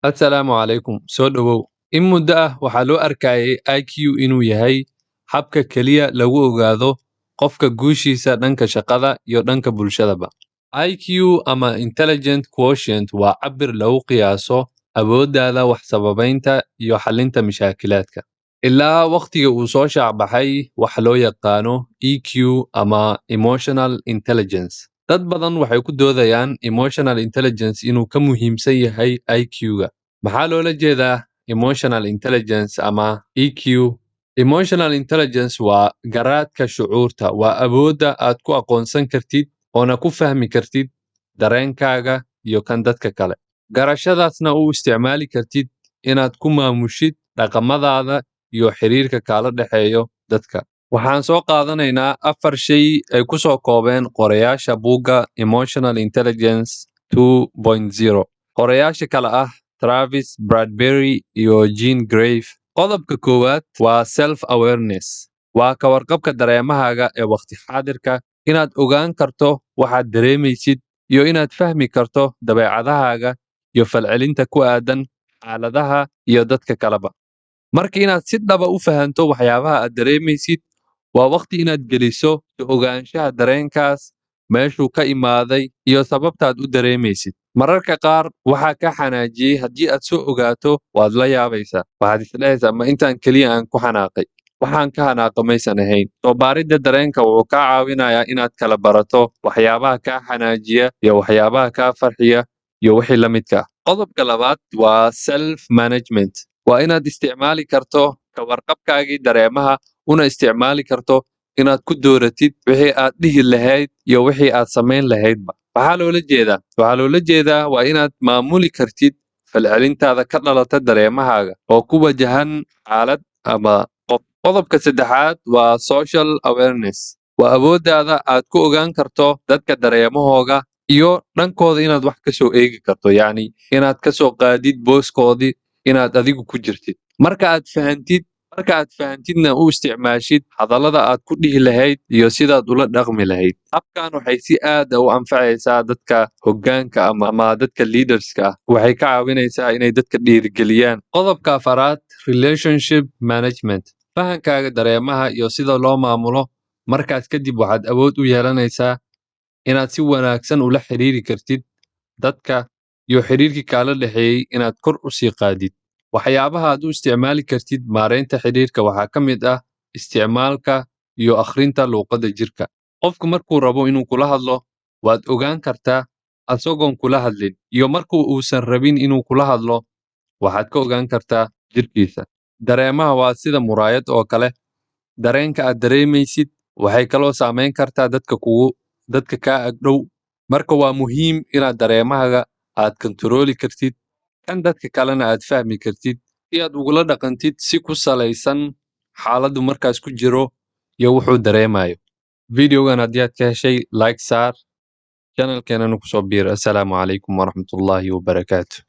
Assalaamu calaykum, soo dhowow. In muddo ah waxaa loo arkayay IQ inuu yahay habka keliya lagu ogaado qofka guushiisa dhanka shaqada iyo dhanka bulshadaba. IQ ama Intelligent Quotient waa cabbir lagu qiyaaso awooddaada wax sababaynta iyo xallinta mashaakilaadka. Ilaa waqtiga uu soo shaacbaxay waxa loo yaqaano EQ ama Emotional Intelligence. Dad badan waxay ku doodayaan Emotional Intelligence inuu ka muhiimsan yahay IQ-ga. Maxaa loola jeedaa Emotional Intelligence ama EQ? Emotional Intelligence waa garaadka shucuurta, waa awoodda aad ku aqoonsan kartid oona ku fahmi kartid dareenkaaga iyo kan dadka kale. Garashadaasna u isticmaali kartid inaad ku maamushid dhaqamadaada iyo xiriirka kala dhexeeyo dadka. Waxaan soo qaadanaynaa 4 shay ay ku soo koobeen qorayaasha buugga Emotional Intelligence 2.0. Qorayaasha kale ah Travis Bradbury iyo Jean Grave. Qodobka koowaad waa self-awareness. Waa ka warqabka dareemahaaga ee waqti xaadirka, inaad ogaan karto waxaad dareemaysid iyo inaad fahmi karto dabeecadahaaga iyo falcelinta ku aadan xaaladaha iyo dadka kaleba. Marka inaad si dhaba u fahanto waxyaabaha aad dareemaysid, waa waqti inaad geliso ogaanshaha dareenkaas, meeshuu ka imaaday iyo sababtaad u dareemaysid. Mararka qaar waxaa ka xanaajiyey haddii aad soo ogaato waad la yaabaysaa. Waxaad isdhahaysaa ma intaan keliya aan ku xanaaqay. Waxaan ka xanaaqa maysan ahayn. Soo baaridda dareenka wuxuu kaa caawinayaa inaad kala barato waxyaabaha kaa xanaajiya iyo waxyaabaha kaa farxiya iyo wixii la midka ah. Qodobka labaad waa self-management. Waa inaad isticmaali karto ka warqabkaagii dareemaha, una isticmaali karto inaad ku dooratid wixii aad dhihi lahayd iyo wixii aad samayn lahaydba. Waxaa loola jeedaa? Waxaa loola jeedaa waa inaad maamuli kartid falcelintaada ka dhalata dareemahaaga oo ku wajahan xaalad ama qof. Qodobka saddexaad waa social awareness. Waa awooddaada aad ku ogaan karto dadka dareemahooga iyo dhankooda inaad wax ka soo eegi karto, yacni inaad ka soo qaadid booskoodii inaad adigu ku jirtid. Marka aad fahantidna u isticmaashid hadallada aad ku dhihi lahayd iyo sidaad ula dhaqmi lahayd. Habkan waxay si aad ah u anfacaysaa dadka hoggaanka ama dadka leaderska ah. Waxay ka caawinaysaa inay dadka dhiirigeliyaan. Qodobka afaraad relationship management. Fahankaaga dareemaha iyo sida loo maamulo, markaas kadib waxaad awood u yeelanaysaa inaad si wanaagsan ula xiriiri kartid dadka iyo xiriirkii kala dhexeeyey inaad kor u sii qaadid. Waxyaabaha aad u isticmaali kartid maareynta xiriirka waxaa ka mid ah isticmaalka iyo akhrinta luqadda jirka. Qofku markuu rabo inuu kula hadlo, waad ogaan kartaa asagoon kula hadlin, iyo markuu uusan rabin inuu kula hadlo, waxaad ka ogaan kartaa jirkiisa. Dareemaha waa sida muraayad oo kale. Dareenka aad dareemaysid waxay kaloo saameyn kartaa dadka kaa agdhow. Marka waa muhiim inaad dareemahaaga aad kantarooli kartid, kan dadka kalena aad fahmi kartid, si aad ugula dhaqantid si ku salaysan xaaladdu markaas ku jiro iyo wuxuu dareemayo. Videogan haddii aad ka heshay, like saar, channelkeenana ku soo biir. Assalaamu calaykum waraxmatullaahi wabarakaatu.